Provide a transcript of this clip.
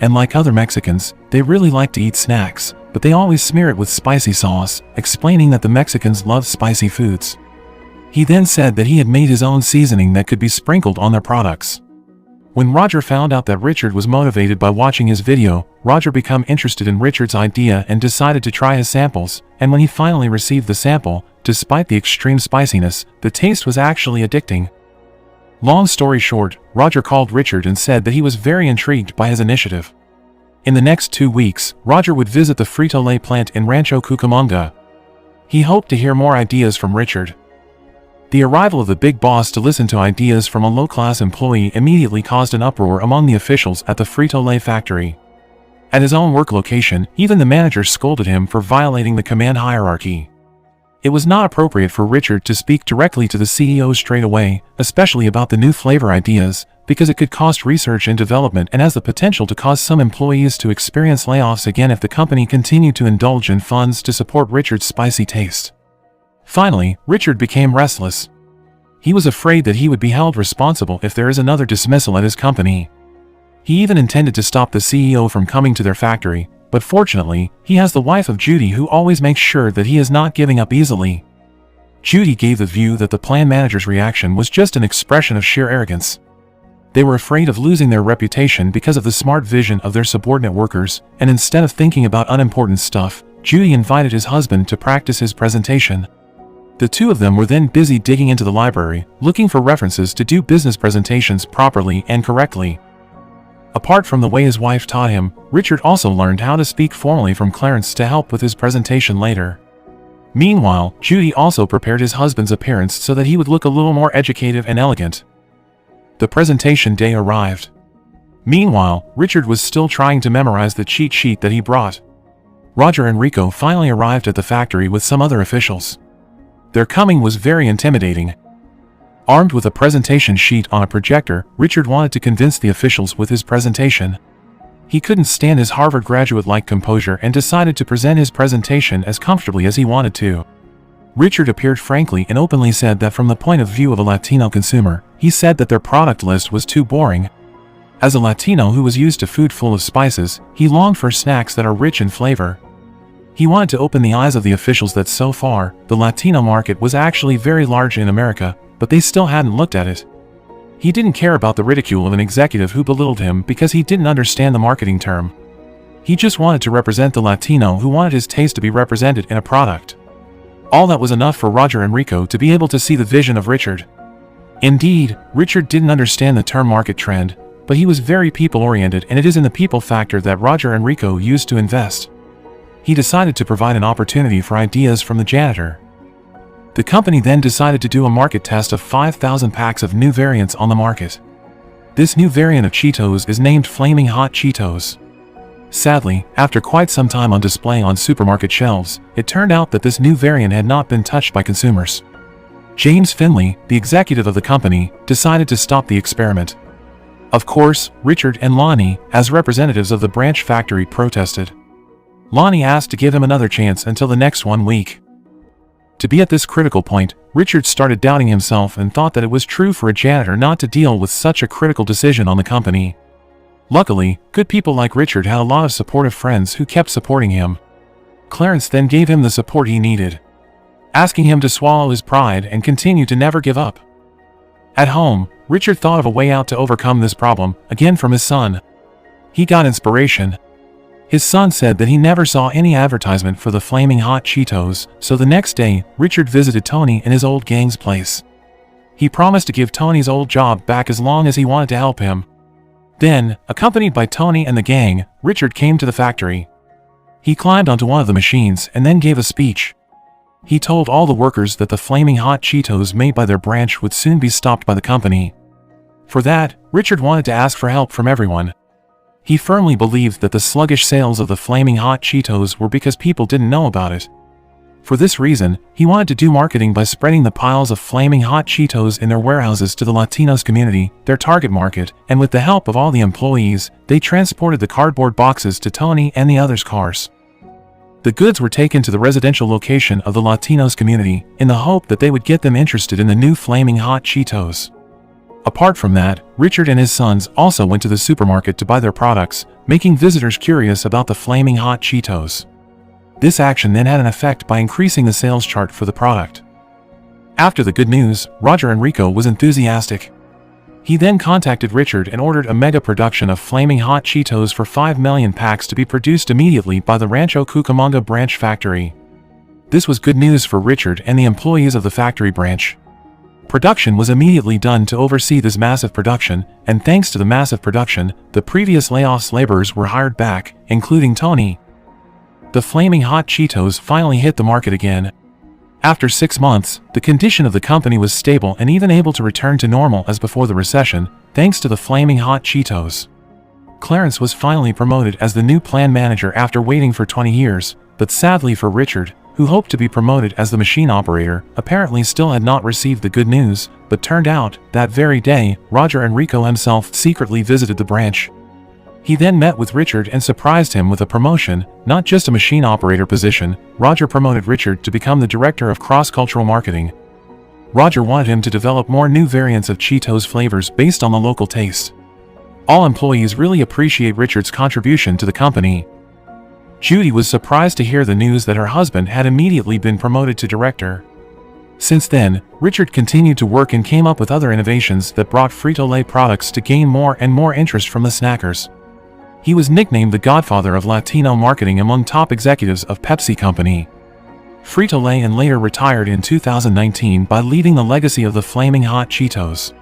and like other Mexicans, they really like to eat snacks, but they always smear it with spicy sauce, explaining that the Mexicans love spicy foods. He then said that he had made his own seasoning that could be sprinkled on their products. When Roger found out that Richard was motivated by watching his video, Roger became interested in Richard's idea and decided to try his samples, and when he finally received the sample, despite the extreme spiciness, the taste was actually addicting. Long story short, Roger called Richard and said that he was very intrigued by his initiative. In the next 2 weeks, Roger would visit the Frito-Lay plant in Rancho Cucamonga. He hoped to hear more ideas from Richard. The arrival of the big boss to listen to ideas from a low-class employee immediately caused an uproar among the officials at the Frito-Lay factory. At his own work location, even the manager scolded him for violating the command hierarchy. It was not appropriate for Richard to speak directly to the CEO straight away, especially about the new flavor ideas, because it could cost research and development and has the potential to cause some employees to experience layoffs again if the company continued to indulge in funds to support Richard's spicy taste. Finally, Richard became restless. He was afraid that he would be held responsible if there is another dismissal at his company. He even intended to stop the CEO from coming to their factory, but fortunately, he has the wife of Judy who always makes sure that he is not giving up easily. Judy gave the view that the plant manager's reaction was just an expression of sheer arrogance. They were afraid of losing their reputation because of the smart vision of their subordinate workers, and instead of thinking about unimportant stuff, Judy invited his husband to practice his presentation. The two of them were then busy digging into the library, looking for references to do business presentations properly and correctly. Apart from the way his wife taught him, Richard also learned how to speak formally from Clarence to help with his presentation later. Meanwhile, Judy also prepared his husband's appearance so that he would look a little more educated and elegant. The presentation day arrived. Meanwhile, Richard was still trying to memorize the cheat sheet that he brought. Roger and Rico finally arrived at the factory with some other officials. Their coming was very intimidating. Armed with a presentation sheet on a projector, Richard wanted to convince the officials with his presentation. He couldn't stand his Harvard graduate-like composure and decided to present his presentation as comfortably as he wanted to. Richard appeared frankly and openly said that from the point of view of a Latino consumer, he said that their product list was too boring. As a Latino who was used to food full of spices, he longed for snacks that are rich in flavor. He wanted to open the eyes of the officials that so far, the Latino market was actually very large in America, but they still hadn't looked at it. He didn't care about the ridicule of an executive who belittled him because he didn't understand the marketing term. He just wanted to represent the Latino who wanted his taste to be represented in a product. All that was enough for Roger and Rico to be able to see the vision of Richard. Indeed, Richard didn't understand the term market trend, but he was very people-oriented, and it is in the people factor that Roger and Rico used to invest. He decided to provide an opportunity for ideas from the janitor. The company then decided to do a market test of 5,000 packs of new variants on the market. This new variant of Cheetos is named Flaming Hot Cheetos. Sadly, after quite some time on display on supermarket shelves, it turned out that this new variant had not been touched by consumers. James Finley, the executive of the company, decided to stop the experiment. Of course, Richard and Lonnie, as representatives of the branch factory, protested. Lonnie asked to give him another chance until the next 1 week. To be at this critical point, Richard started doubting himself and thought that it was true for a janitor not to deal with such a critical decision on the company. Luckily, good people like Richard had a lot of supportive friends who kept supporting him. Clarence then gave him the support he needed, asking him to swallow his pride and continue to never give up. At home, Richard thought of a way out to overcome this problem, again from his son. He got inspiration. His son said that he never saw any advertisement for the Flaming Hot Cheetos, so the next day, Richard visited Tony in his old gang's place. He promised to give Tony's old job back as long as he wanted to help him. Then, accompanied by Tony and the gang, Richard came to the factory. He climbed onto one of the machines and then gave a speech. He told all the workers that the Flaming Hot Cheetos made by their branch would soon be stopped by the company. For that, Richard wanted to ask for help from everyone. He firmly believed that the sluggish sales of the Flaming Hot Cheetos were because people didn't know about it. For this reason, he wanted to do marketing by spreading the piles of Flaming Hot Cheetos in their warehouses to the Latinos community, their target market, and with the help of all the employees, they transported the cardboard boxes to Tony and the others' cars. The goods were taken to the residential location of the Latinos community, in the hope that they would get them interested in the new Flaming Hot Cheetos. Apart from that, Richard and his sons also went to the supermarket to buy their products, making visitors curious about the flaming hot Cheetos. This action then had an effect by increasing the sales chart for the product. After the good news, Roger Enrico was enthusiastic. He then contacted Richard and ordered a mega production of flaming hot Cheetos for 5 million packs to be produced immediately by the Rancho Cucamonga branch factory. This was good news for Richard and the employees of the factory branch. Production was immediately done to oversee this massive production, and thanks to the massive production, the previous layoffs laborers were hired back, including Tony. The flaming hot Cheetos finally hit the market again. After 6 months, the condition of the company was stable and even able to return to normal as before the recession, thanks to the flaming hot Cheetos. Clarence was finally promoted as the new plant manager after waiting for 20 years, but sadly for Richard, who hoped to be promoted as the machine operator, apparently still had not received the good news, but turned out, that very day, Roger Enrico himself secretly visited the branch. He then met with Richard and surprised him with a promotion, not just a machine operator position. Roger promoted Richard to become the director of cross-cultural marketing. Roger wanted him to develop more new variants of Cheetos flavors based on the local taste. All employees really appreciate Richard's contribution to the company. Judy was surprised to hear the news that her husband had immediately been promoted to director. Since then, Richard continued to work and came up with other innovations that brought Frito-Lay products to gain more and more interest from the snackers. He was nicknamed the godfather of Latino marketing among top executives of Pepsi Company. Frito-Lay and later retired in 2019 by leaving the legacy of the flaming hot Cheetos.